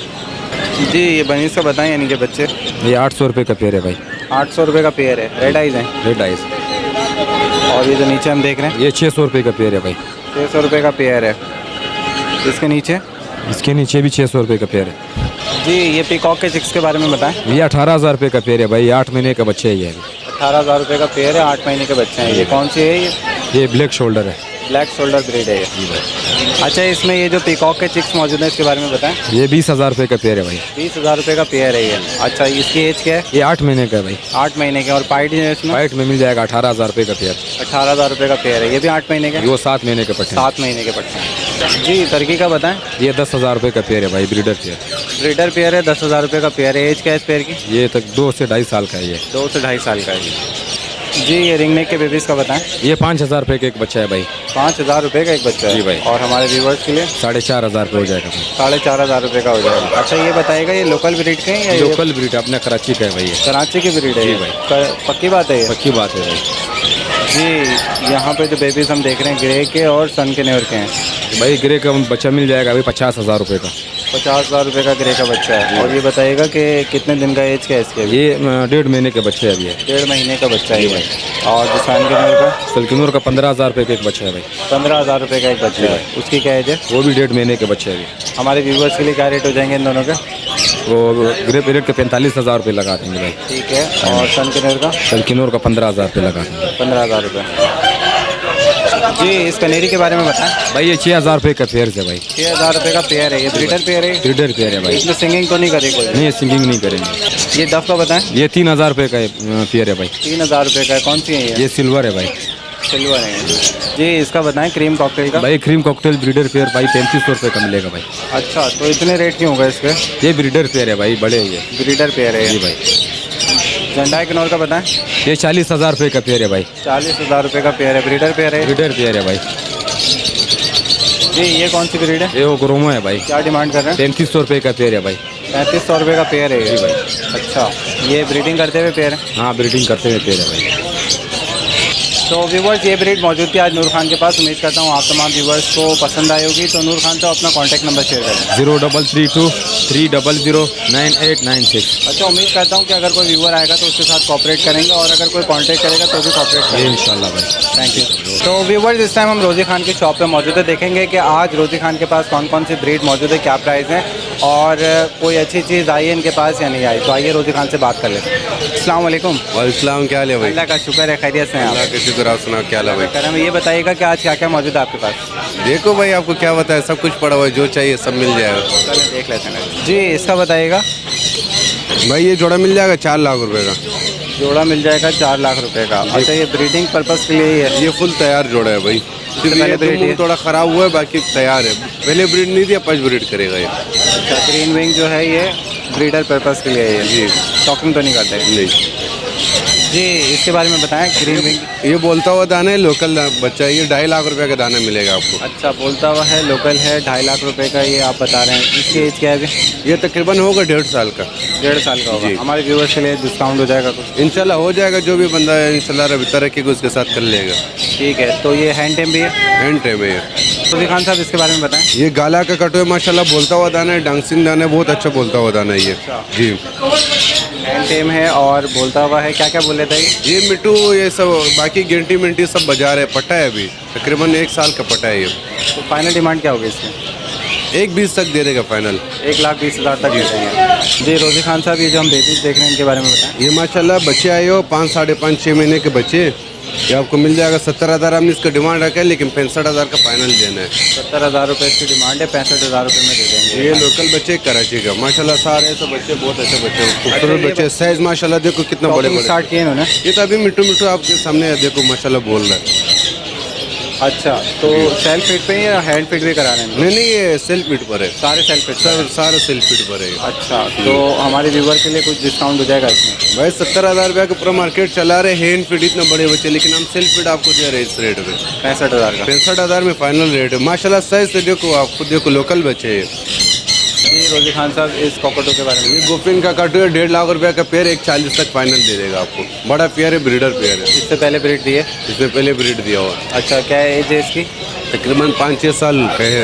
जी ये बनीस का बताएं यानी कि बच्चे। ये 800 रुपये का पेयर है भाई। 800 रुपये का पेयर है। रेड आइज हैं। Red ice. और ये जो नीचे हम देख रहे हैं ये 600 रुपये का पेयर है भाई। 600 रुपये का पेयर है। इसके नीचे इसके नीचे भी 600 रुपये का पेयर है। जी ये पीकॉक के चिक्स के बारे में बताएं। ये 18,000 रुपये का पेड़ है भाई, 8 महीने का बच्चे है ये अभी। 18,000 रुपये का पेयर है, 8 महीने के बच्चे हैं। ये कौन सी है? ये ये ब्लैक शोल्डर है। ब्लैक शोल्डर ब्रीड है ये। अच्छा इसमें ये जो पीकॉक के चिक्स मौजूद हैं इसके बारे में बताएं। ये 20,000 रुपये का पेड़ है भाई। 20,000 रुपये का पेयर है ये। अच्छा इसकी एज क्या है? ये 8 महीने का है भाई। 8 महीने के। और पाइट जो है इसमें? वाइट में मिल जाएगा 18,000 रुपये का पेड़। 18,000 रुपये का पेयर है। ये भी 8 महीने का? वो 7 महीने के पट्टे। 7 महीने के पट्टे हैं। जी टर्की का बताएं। ये 10,000 रुपये का पेड़ है भाई, ब्रीडर पेड़। ब्रीडर पेयर है, 10,000 रुपये का पेयर है। एज क्या है इस पेयर की? ये तक 2 से 2.5 साल का है ये। 2 से 2.5 साल का है ये। जी ये रिंग नेक के बेबीज़ का बताएं। ये 5,000 रुपये का एक बच्चा है भाई। 5,000 रुपये का एक बच्चा है जी भाई। और हमारे व्यूवर्स के लिए 4,500 रुपये हो जाएगा भाई। 4,500 रुपये का हो जाएगा। अच्छा ये बताइएगा ये लोकल ब्रीड के हैं या ये लोकल ब्रीड अपने कराची का है भाई ये। कराची की ब्रीड है? जी ये? भाई। पक्की बात है ये? पक्की बात है भाई। जी यहाँ पे जो बेबीज़ हम देख रहे हैं ग्रे के और सन के नेवर के हैं। भाई ग्रे का बच्चा मिल जाएगा अभी 50,000 रुपये का। 50,000 रुपये का ग्रे का बच्चा है। और ये बताइएगा कि कितने दिन का एज क्या है इसके? ये 1.5 महीने के बच्चे है अभी। 1.5 महीने का बच्चा है ये। और जो सन के नेवर का? सलकिनूर का 15,000 रुपये का एक बच्चा है भाई। 15,000 रुपये का एक बच्चा है। उसकी क्या एज है? वो भी 1.5 महीने के बच्चे है अभी। हमारे व्यूवर्स के लिए क्या रेट हो जाएंगे इन दोनों के? वो ग्रे पीरियड के 45,000 रुपये लगा देंगे भाई। ठीक है। और सन के नेवर का? सलकिनूर का 15,000 रुपये लगा देंगे। 15,000 रुपये। जी इस कनेरी के बारे में बताएं। भाई ये 6,000 रुपये का पेयर है भाई। 6,000 रुपये का पेयर है। ये ब्रीडर पेयर है? ब्रीडर पेयर है भाई। इसमें सिंगिंग तो नहीं करेगी कोई? नहीं ये सिंगिंग नहीं करेंगे। ये डफ का बताएं। ये 3,000 रुपये का पेयर है भाई। 3,000 रुपये का है। कौन सी है ये? ये सिल्वर है भाई। सिल्वर है। जी इसका बताएं क्रीम कॉकटेल का? भाई क्रीम कॉकटेल ब्रीडर पेयर भाई 3,500 रुपये का मिलेगा भाई। अच्छा तो इतने रेट क्यों होगा इसके? ये ब्रीडर पेयर है भाई, बड़े ये। ब्रीडर पेयर है जी भाई। झंडा किनौर का बताएं। ये 40,000 रुपये का पेयर है भाई। 40,000 रुपये का पेयर है। ब्रीडर पेयर है? ब्रीडर पेयर है भाई। जी ये कौन सी ब्रीड है? ये वो ग्रोमो है भाई। क्या डिमांड कर रहे हैं? 3,500 रुपये का पेयर है भाई। 3,500 रुपये का पेयर है ये? जी भाई। अच्छा ये ब्रीडिंग करते हुए पेयर है? हाँ ब्रीडिंग करते हुए पेयर है भाई। तो व्यूवर्स ये ब्रीड मौजूद थी आज नूर खान के पास। उम्मीद करता हूँ आप तमाम व्यूवर्स को पसंद आई होगी। तो नूर खान तो अपना कॉन्टैक्ट नंबर शेयर करें। 0332 300 9896। अच्छा उम्मीद करता हूँ कि अगर कोई व्यूवर आएगा तो उसके साथ कॉपरेट करेंगे और अगर कोई कांटेक्ट करेगा तो भी कॉपरेट करेंगे इंशाल्लाह भाई। Thank you. तो व्यूवर्स इस टाइम हम रोज़ी खान की शॉप पे मौजूद है। देखेंगे कि आज रोज़ी खान के पास कौन कौन सी ब्रीड मौजूद है, क्या प्राइस है और कोई अच्छी चीज़ आई है इनके पास या नहीं आई। तो आइए रोज़ी खान से बात कर लेते हैं। अस्सलाम वालेकुम। वालेकुम, क्या हाल है भाई? अल्लाह का शुक्र है, खैरियत से हैं आप? अल्लाह का शुक्र, आप सुनाओ क्या हाल है भाई? करम ये बताइएगा कि आज क्या क्या मौजूद है आपके पास? देखो भाई आपको क्या बताया, सब कुछ पड़ा हुआ है, जो चाहिए सब मिल जाएगा। चलिए देख लेते हैं। जी इसका बताइएगा। भाई ये जोड़ा मिल जाएगा 4 लाख रुपए का। जोड़ा मिल जाएगा 4 लाख रुपए का। अच्छा ये ब्रीडिंग पर्पस के लिए ही है? ये फुल तैयार जोड़ा है भाई। सिर्फ पहले ये ब्रीड दुम है? थोड़ा ख़राब हुआ है, बाकी तैयार है। पहले ब्रीड नहीं दिया, फर्स्ट ब्रीड करेगा ये। अच्छा ग्रीन विंग जो है ये ब्रीडर पर्पस के लिए है ये? जी। स्टॉकिंग तो नहीं करते? नहीं जी इसके बारे में बताएं। ग्रीन विंग ये बोलता हुआ दाना है, लोकल बच्चा है। ये 2.5 लाख रुपए का दाना मिलेगा आपको। अच्छा बोलता हुआ है, लोकल है, 2.5 लाख रुपए का ये आप बता रहे हैं। इसकी एज क्या है अभी? ये तकरीबन होगा 1.5 साल का। 1.5 साल का होगा। जी। हमारे व्यूवर्स के लिए डिस्काउंट हो जाएगा कुछ? इंशाल्लाह हो जाएगा, जो भी बंदा है इंशाल्लाह रवि तरक्की को उसके साथ कर लेगा। ठीक है। तो ये हैंड टेम भी है? एंड टाइम है ये। रोज़ी खान साहब इसके बारे में बताएं। ये गाला का कटो है माशाल्लाह, बोलता हुआ दाना है, डांसिंग दाना है, बहुत अच्छा बोलता हुआ दाना है ये। जी हैंड टेम है और बोलता हुआ है। क्या क्या बोल लेता है ये? ये मिट्टू ये सब बाकी गेंटी मिंटी सब बाजार है। पट्टा है अभी तकरीबन 1 साल का पट्टा है ये। तो फाइनल डिमांड क्या होगी इसकी? 1.20 तक दे देगा फाइनल। 1,20,000 तक दे देंगे। जी रोज़ी खान साहब ये जो हम बेबीज देख रहे हैं इनके बारे में बताएं। ये माशाल्लाह बच्चे आए हो 5, 5.5, 6 महीने के बच्चे। ये आपको मिल जाएगा 70,000। हमने इसका डिमांड रखा है, लेकिन 65,000 का फाइनल देना है। 70,000 रुपये इसकी डिमांड है, 65,000 रुपये में दे देंगे। ये लोकल बच्चे कराची का माशाल्लाह, सारे सब बच्चे बहुत अच्छे बच्चे, खूबसूरत बच्चे। साइज माशाल्लाह देखो कितना बड़े बड़े। स्टार्ट किए इन्होंने? ये तो अभी मिट्टू मिट्टू आपके सामने है, देखो माशाल्लाह बोल रहा है। अच्छा तो सेल्फ फिट पे या हैंड फिट भी करा रहे हैं? नहीं ये सेल्फ फिट पर है, सारे सेल्फ फिट? सारे सेल्फ फिट पर है। अच्छा तो हमारे व्यूवर के लिए कुछ डिस्काउंट हो जाएगा इसमें? भाई 70,000 रुपये का पूरा मार्केट चला रहे हैंड फिट इतने बड़े बच्चे, लेकिन हम सेल्फ फिट आपको दे रहे हैं इस रेट पे 65,000 का। 65,000 में फाइनल रेट है माशाल्लाह। साइज से देखो, आपको देखो लोकल बच्चे हैं। जी रोज़ी खान साहब इस कॉकटो के बारे में? ये गोपिन का कटो है 1.5 लाख रुपये का पेयर, 1,40 तक फाइनल दे देगा आपको। बड़ा पेयर है, ब्रीडर पेयर है। इससे पहले ब्रीड दिए? इससे पहले ब्रीड दिया हुआ। अच्छा क्या एज है इसकी? तकरीबन 5-6 साल कहे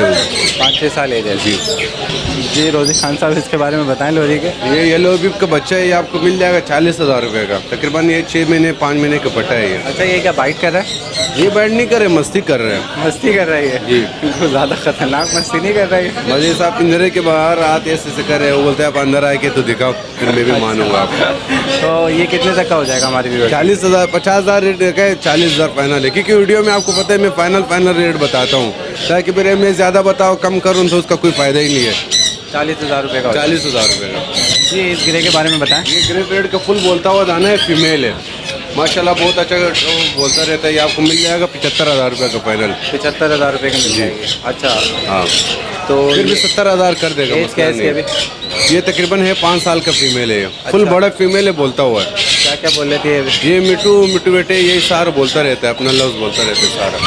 5-6 साल एज है जी। रोजी खान साहब इसके बारे में बताएं लोरी के। ये येलो बिब का बच्चा है, ये आपको मिल जाएगा 40,000 रुपये का। तकरीबन ये 6 महीने 5 महीने का बटा है ये। अच्छा, ये क्या बाइट कर रहा है? ये बैठ नहीं कर रहे, मस्ती कर रहे हैं। मस्ती कर रही है जी। ज़्यादा खतरनाक मस्ती नहीं कर रही है। मजे साहब पिंजरे के बाहर आते ऐसे कर रहे हैं, वो बोलते हैं आप अंदर आए के तो दिखाओ, फिर मैं भी मानूंगा आपको। तो ये कितने तक का हो जाएगा हमारी व्यूअर्स? 40,000 50,000 रेट रखा है, 40,000 फाइनल है। क्योंकि वीडियो में आपको पता है मैं फाइनल रेट बताता हूँ, ताकि मेरे मैं ज़्यादा बताओ कम करूँ तो उसका कोई फ़ायदा ही नहीं है। 40,000 रुपये का। 40,000 रुपये का। जी, इस गिरे के बारे में बताएं। ये ग्रे रेड का फुल बोलता हुआ दाना है, फीमेल है माशाल्लाह, बहुत अच्छा बोलता रहता है। ये आपको मिल जाएगा 75,000 रुपये का फाइनल। 75,000 रुपये का मिल जाएगी। अच्छा, हाँ तो फिर भी 70,000 कर देगा। एज क्या है इसकी अभी? ये तकरीबन है 5 साल का फीमेल है, फुल बड़ा फीमेल है, बोलता हुआ है। क्या क्या बोल रही थी अभी? ये मिट्टू बेटे यही सारा बोलता रहता है, अपना लफ्ज़ बोलता रहता है सारा।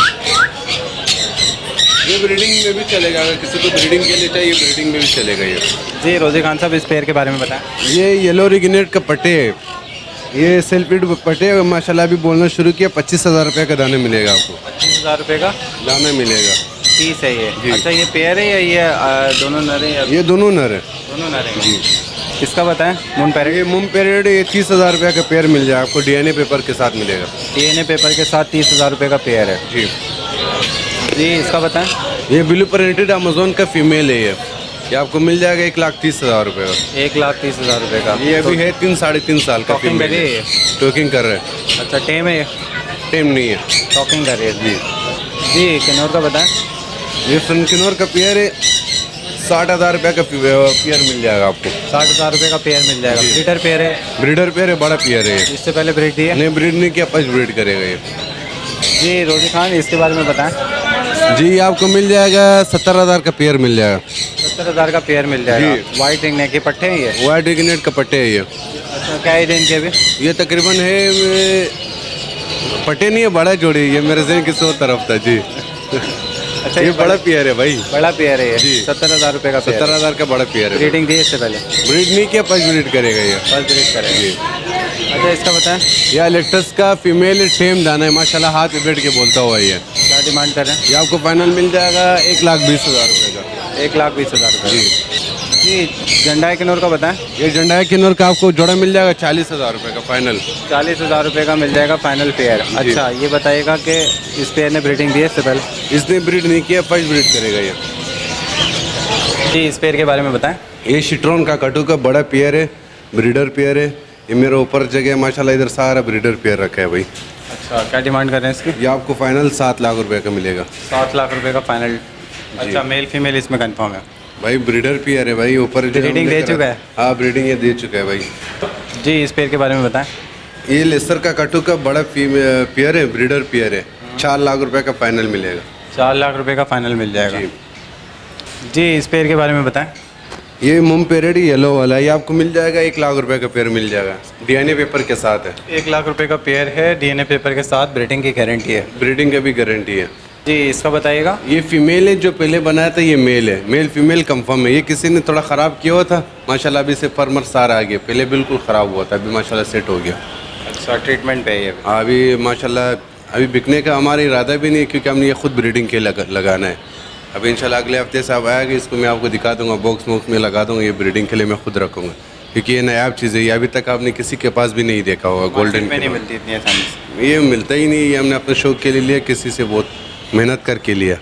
ये ब्रीडिंग में भी चलेगा, अगर किसी को ब्रीडिंग के लिए चाहिए ब्रीडिंग में भी चलेगा ये। जी, रोजी खान साहब इस पेयर के बारे में बताएं। ये येलो रिगनेट का पट्टे है, ये सेल्फ फीड पट्टे माशाल्लाह अभी बोलना शुरू किया। 25,000 रुपये का दाना मिलेगा आपको। 25,000 रुपये का दाना मिलेगा। पीस है ये? जी। अच्छा, ये पेयर है या ये दोनों नर है? ये दोनों नर है दोनों नर है जी। इसका बताएं। मून पैरेट ये मुम पेरियड ये 30,000 रुपये का पेयर मिल जाएगा आपको, DNA पेपर के साथ मिलेगा। DNA पेपर के साथ 30,000 रुपये का पेयर है जी। जी, इसका बताएं। ये ब्लू प्रिंटेड अमेजोन का फीमेल है ये आपको मिल जाएगा 1,30,000 रुपये का। 1,30,000 रुपये का। ये अभी है 3-3.5 साल का टॉकिंग कर फीमेल रही है। है? टॉकिंग कर रहे हैं। अच्छा, टेम है ये? टेम नहीं है टॉकिंग कर रही है जी। जी। किन्नौर का बताएं। ये सनकिनोर का पेयर है, 60,000 रुपये का पेयर मिल जाएगा आपको। 60,000 रुपये का पेयर मिल जाएगा। जी। ब्रीडर पेयर है? ब्रीडर पेयर है, बड़ा पेयर है ये। इससे पहले ब्रीड दी है? नहीं ब्रीड नहीं किया, फर्स्ट ब्रीड करेगा ये। जी, रोजी खान इसके बारे में बताएं। जी, आपको मिल जाएगा 70,000 का पेयर मिल जाएगा। 70,000 का पेयर मिल जाएगा। जी। वाइट रिंग नेक के पट्टे हैं ये? वाइट रिगनेट का पट्टे है ये। अच्छा, क्या है इनके अभी? ये तकरीबन है पट्टे नहीं है, बड़ा जोड़ी, ये मेरे से किसी और तरफ था जी। अच्छा, ये बड़ा पेयर है भाई। बड़ा पेयर है ये? जी। 70,000 रुपये का पेयर। 70,000 का बड़ा पेयर है। ब्रीडिंग दी है इससे पहले? ब्रीड नहीं किया, फर्स्ट ब्रीड करेगा ये। फर्स्ट ब्रीड करेगा। जी। अच्छा, इसका बताएं। यह लेक्टस का फीमेल टेम दाना है माशाल्लाह, हाथ पे बैठ के बोलता हुआ ये। क्या डिमांड कर रहे हैं? ये आपको फाइनल मिल जाएगा 1,20,000 रुपये का। 1,20,000 रुपये। जी। जी, झंडा किन्नौर का बताएं। ये झंडा है किन्नौर का आपको जोड़ा मिल जाएगा 40,000 रुपये का फाइनल। 40,000 रुपये का मिल जाएगा फाइनल पेयर। अच्छा, ये बताइएगा कि इस पेयर ने ब्रीडिंग दी है इससे पहले? इसने ब्रीड नहीं किया, फर्स्ट ब्रीड करेगा ये। जी, इस पेयर के बारे में बताएं। ये शिट्रॉन का कटू का बड़ा पेयर है, ब्रीडर पेयर है। ये मेरे ऊपर जगह माशाल्लाह, इधर सारा ब्रीडर पेयर रखा है भाई। अच्छा, क्या डिमांड कर रहे हैं इसकी? ये आपको फाइनल 7 लाख रुपए का मिलेगा। 7 लाख रुपए का फाइनल। अच्छा, मेल फीमेल इसमें कंफर्म है? भाई ब्रीडर पेयर है भाई, ऊपर जो ब्रीडिंग दे चुका है? हाँ ब्रीडिंग ये दे चुका है भाई। जी, इस पेयर के बारे में बताएं। ये लेसर का कटू का बड़ा पेयर है, ब्रीडर पेयर है। 4 लाख रुपए का फाइनल मिलेगा। 4 लाख रुपए का फाइनल मिल जाएगा। जी। जी, इस पेयर के बारे में बताएं। ये मुम पेरेड येलो वाला, ये आपको मिल जाएगा 1 लाख रुपए का पेयर मिल जाएगा, DNA पेपर के साथ है। 1 लाख रुपए का पेयर है, DNA पेपर के साथ, ब्रीडिंग की गारंटी है। ब्रीडिंग की भी गारंटी है। जी, इसका बताइएगा। ये फीमेल है, जो पहले बनाया था ये मेल है। मेल फीमेल कंफर्म है। ये किसी ने थोड़ा ख़राब किया हुआ था माशाल्लाह, अभी से फर्मर सारा आ गया, पहले बिल्कुल ख़राब हुआ था, अभी माशाल्लाह सेट हो गया। अच्छा, ट्रीटमेंट पे है ये? अभी माशाल्लाह अभी बिकने का हमारा इरादा भी नहीं है, क्योंकि हमने ये खुद ब्रीडिंग के लगाना है। अभी इंशाल्लाह अगले हफ्ते से अब आएगा, इसको मैं आपको दिखा दूंगा, बॉक्स में लगा दूंगा। ये ब्रीडिंग के लिए मैं खुद रखूँगा, क्योंकि ये नायाब चीज़ है। ये अभी तक आपने किसी के पास भी नहीं देखा होगा। गोल्डन में नहीं मिलती इतनी आसानी से। ये मिलता ही नहीं, ये हमने अपने शौक के लिए लिया, किसी से बहुत मेहनत करके लिया।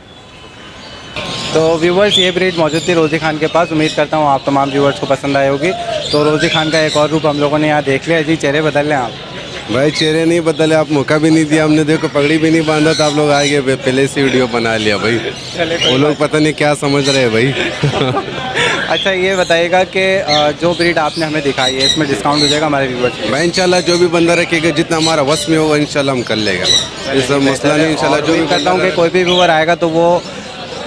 तो व्यूवर्स, ये ब्रीड मौजूद थी रोज़ी खान के पास। उम्मीद करता हूँ आप तमाम व्यूवर्स को पसंद आई होगी। तो रोज़ी खान का एक और रूप हम लोगों ने यहाँ देख लिया। जी, चेहरे बदल लें आप। भाई चेहरे नहीं बदले, आप मौका भी नहीं दिया हमने, देखो पगड़ी भी नहीं बांधा था, आप लोग आ गए पहले से वीडियो बना लिया भाई। वो लोग पता नहीं क्या समझ रहे हैं भाई। अच्छा, ये बताइएगा कि जो ब्रीड आपने हमें दिखाई है, इसमें डिस्काउंट हो जाएगा हमारे व्यूवर्स को? भाई इंशाल्लाह जो भी बंदा रखेगा, जितना हमारा वश में होगा इंशाल्लाह हम कर लेगा। ये सब मसला नहीं, इंशाल्लाह जो भी करता हूँ कि कोई भी व्यूवर आएगा तो वो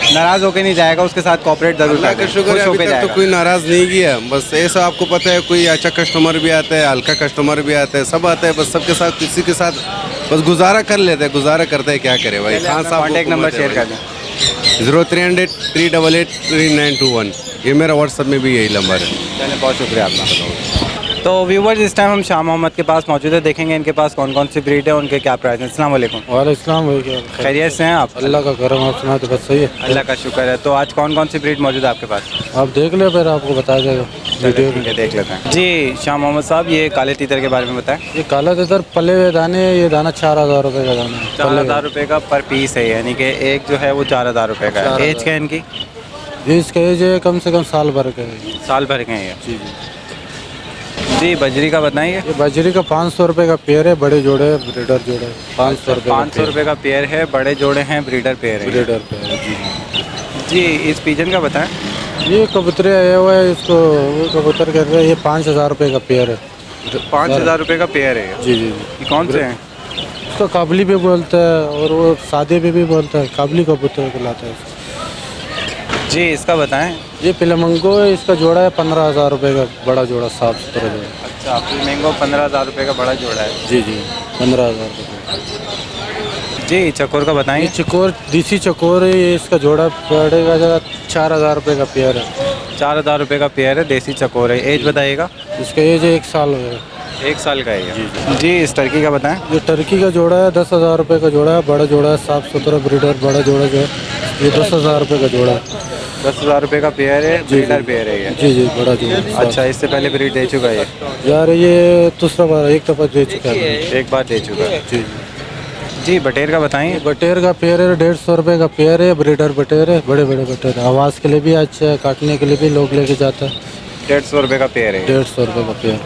नाराज़ होकर नहीं जाएगा, उसके साथ कॉपरेट जरूर अल्लाह का शुक्र है, अभी तक तो कोई नाराज़ नहीं किया। बस ऐसा आपको पता है, कोई अच्छा कस्टमर भी आता है, हल्का कस्टमर भी आता है, सब आता है। बस सबके साथ किसी के साथ बस गुजारा कर लेते हैं, गुजारा करते हैं, क्या करे भाई। खान साहब कॉन्टैक्ट नंबर शेयर कर दें। 0300 388 3921, ये मेरा व्हाट्सएप में भी यही नंबर है। चलिए, बहुत शुक्रिया आपका। तो व्यूवर्स इस टाइम हम शाह मोहम्मद के पास मौजूद है, देखेंगे इनके पास कौन कौन सी ब्रीड है, उनके क्या प्राइस हैं। अस्सलाम वालेकुम। वालेकुम खैरियत से हैं आप? अल्लाह का करम, आप सुना तो बस सही है। अल्लाह का शुक्र है। तो आज कौन कौन सी ब्रीड मौजूद है आपके पास? आप देख ले, फिर आपको बता देगा वीडियो ठीक है, देख लेते हैं। जी शाह मोहम्मद साहब, ये काले तीतर के बारे में बताएं। ये काला तितर पले हुए दाने, ये दाना 4000 रुपये का दाना है। 4000 रुपये का पर पीस है, यानी कि एक जो है वो 4000 रुपये का है। एज क्या है इनकी? ये इसका एज है कम से कम साल भर का है। साल भर के हैं ये? जी जी। जी बजरी का बताइए। ये बजरी का 500 रुपये का पेयर है, बड़े जोड़े है, ब्रीडर जोड़े है। 500 रुपये 500 रुपये का पेयर है, बड़े जोड़े हैं, ब्रीडर पेयर है। ब्रीडर पेयर जी। जी इस पिजन का बताएं। ये कबूतरे आया हुआ है, इसको वो कबूतर कर रहे हैं। ये 5000 रुपये का पेयर है। 5000 रुपये का पेयर है ये? जी जी। ये कौन से हैं? इसको काबली भी बोलता है और वो सादे भी बोलता है, काबली कबूतर कहलाता है। जी इसका बताएं। ये पिलमंगो है, इसका जोड़ा है 15000 रुपये का, बड़ा जोड़ा, साफ सुथरा जोड़ा। अच्छा, फ्लेमिंगो 15000 रुपये का बड़ा जोड़ा है। जी जी, 15000 रुपये। जी चकोर का ये बताएं। चकोर देसी चकोर है, ये इसका जोड़ा पड़ेगा जरा 4000 रुपये का पेयर है। 4000 रुपये का पेयर है, देसी चकोर है। एज बताइएगा। इसका एज 1 साल है। 1 साल का है ये। जी इस टर्की का बताएं। ये टर्की का जोड़ा है, 10000 रुपये का जोड़ा है, बड़ा जोड़ा है, साफ सुथरा ब्रीडर बड़ा जोड़ा जो है, ये 10000 रुपये का जोड़ा है। 10000 रुपये का पेयर है, ब्रीडर पेयर है ये? जी जी, बड़ा जोड़ा। अच्छा, इससे पहले ब्रीड दे चुका है ये? यार ये दूसरा बार, एक दफ़ा दे चुका है। एक बार दे चुका है। जी जी बटेर का बताएं। बटेर का पेयर है, 150 रुपये का पेयर है, ब्रीडर बटेर है, बड़े बड़े बटेर है। आवाज़ के लिए भी अच्छा है, काटने के लिए भी लोग लेके जाते हैं। 150 रुपये का पेयर है? 150 रुपये का पेयर।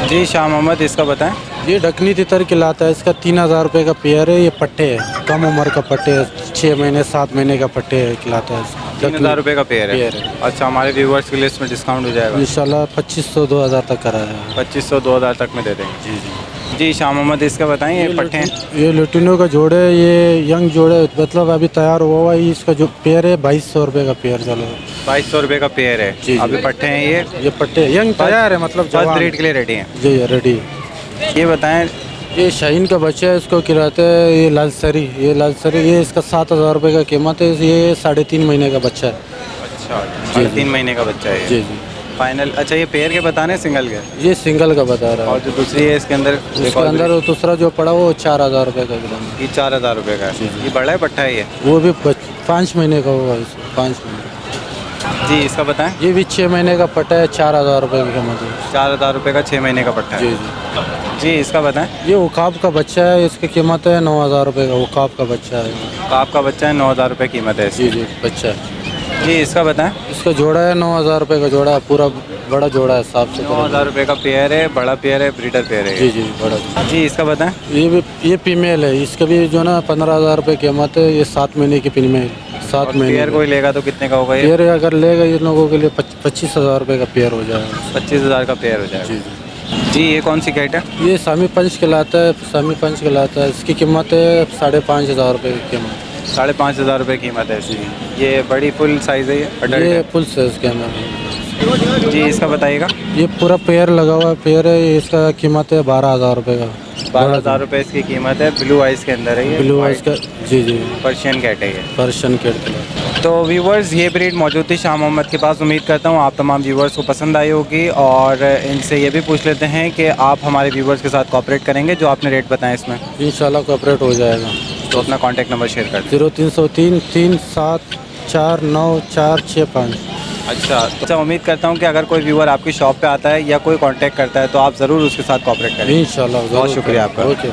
जी शाह मोहम्मद इसका बताएं। ये ढकनी तितर खिलाता है, इसका 3000 रुपये का पेयर है। ये पट्टे है, कम उम्र का पट्टे है, 6 महीने 7 महीने का पट्टे है, खिलाता है। 3000 रुपये का पेयर पेयर है। है। अच्छा, हमारे व्यूवर्स की लिस्ट में डिस्काउंट हो जाएगा इंशाल्लाह 2500-2000 तक कराया है। 2500-2000 तक में दे देंगे। जी जी। जी शाह मोहम्मद इसका बताएं। ये पट्टे हैं? ये लुटिनो का जोड़े, ये यंग जोड़े, मतलब अभी तैयार हुआ है। इसका जो पेयर है 2200 रुपये का पेयर चलो। 2200 रुपये का पेयर है। जी, अभी पट्टे हैं ये? ये पट्टे यंग तैयार है, मतलब फर्स्ट जवान। ब्रीड के लिए रेडी हैं? जी रेडी। ये बताएं। ये शाहीन का बच्चा है, इसको खिलाते हैं। ये लालसरी, ये इसका 7000 रुपये का कीमत है। ये 3.5 महीने का बच्चा है। अच्छा, जी, 3 महीने का बच्चा है? जी जी। फाइनल। अच्छा, ये पेयर के बताने सिंगल के? ये सिंगल का बता रहा है। और जो दूसरी है इसके अंदर? इसके अंदर वो दूसरा जो पड़ा वो 4000 रुपये का गिरा। ये 4000 रुपये का है। ये बड़ा है पट्टा है ये? वो भी 5 महीने का होगा, 5 महीने। जी इसका बताएं। ये भी 6 महीने का पट्टा है, 4000 रुपये की कीमत है। 4000 रुपये का 6 महीने का पट्टा है? जी जी। जी इसका बताएं। ये उकाब का बच्चा है, इसकी कीमत है 9000 रुपये का। उकाब का बच्चा है। आपका बच्चा है, 9000 रुपये कीमत है इसकी? जी जी, बच्चा है। जी इसका बताएं। इसका जोड़ा है 9000 रुपये का जोड़ा है, पूरा बड़ा जोड़ा है, साफ सुथरा। 9000 रुपये का पेयर है, बड़ा पेयर है, ब्रीडर पेयर है? जी जी, बड़ा। जी इसका बताएं। ये फीमेल है, इसका भी जो ना 15000 रुपये कीमत है। ये 7 महीने की फीमेल, 7 महीने। पेयर कोई लेगा तो कितने का होगा ये? पेयर अगर लेगा इन लोगों के लिए 25000 रुपये का पेयर हो जाएगा। 25000 का पेयर हो जाएगा? जी जी। जी ये कौन सी कैट है? ये सामी पंच कहलाता है, सामी पंच कहलाता है। इसकी कीमत है 5500 रुपये की कीमत। 5500 रुपये कीमत है इसकी। ये बड़ी फुल साइज़ है ये? adult ये है? फुल साइज के अंदर। जी इसका बताइएगा। ये पूरा पेयर लगा हुआ पेयर है, इसका कीमत है 12000 रुपये का। 12000 रुपये इसकी कीमत है। ब्लू आइस के अंदर है ये? ब्लू आइस का। जी जी, पर्शियन कैट है ये? Persian cat. तो व्यूवर्स ये ब्रीड मौजूद थी शाह मोहम्मद के पास। उम्मीद करता हूँ आप तमाम व्यूवर्स को पसंद आई होगी। और इनसे ये भी पूछ लेते हैं कि आप हमारे व्यूवर्स के साथ कोऑपरेट करेंगे जो आपने रेट बताएं इसमें? इंशाल्लाह कोऑपरेट हो जाएगा। तो अपना कॉन्टैक्ट नंबर शेयर कर दें। 0303 3749465। अच्छा, उम्मीद करता हूँ कि अगर कोई व्यूवर आपकी शॉप पे आता है या कोई कांटेक्ट करता है तो आप ज़रूर उसके साथ कोऑपरेट करें। इंशाल्लाह। बहुत शुक्रिया आपका। ओके।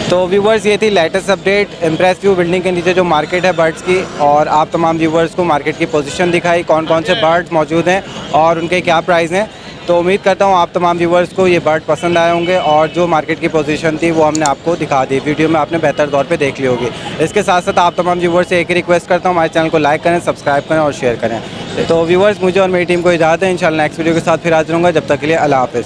तो व्यूवर्स ये थी latest update impress view building के नीचे जो मार्केट है बर्ड्स की, और आप तमाम व्यूवर्स को मार्केट की पोजीशन दिखाई, कौन कौन से बर्ड्स मौजूद हैं और उनके क्या प्राइस हैं। तो उम्मीद करता हूँ आप तमाम व्यूवर्स को ये बर्ड पसंद आए होंगे और जो मार्केट की पोजीशन थी वो हमने आपको दिखा दी, वीडियो में आपने बेहतर तौर पे देख ली होगी। इसके साथ साथ आप तमाम व्यूवर्स से एक ही रिक्वेस्ट करता हूँ, हमारे चैनल को लाइक करें, सब्सक्राइब करें और शेयर करें। तो व्यूवर्स मुझे और मेरी टीम को इजाज़त है, इंशाल्लाह नेक्स्ट वीडियो के साथ फिर हाजिर होऊंगा। जब तक के लिए अल्लाह हाफ़िज़।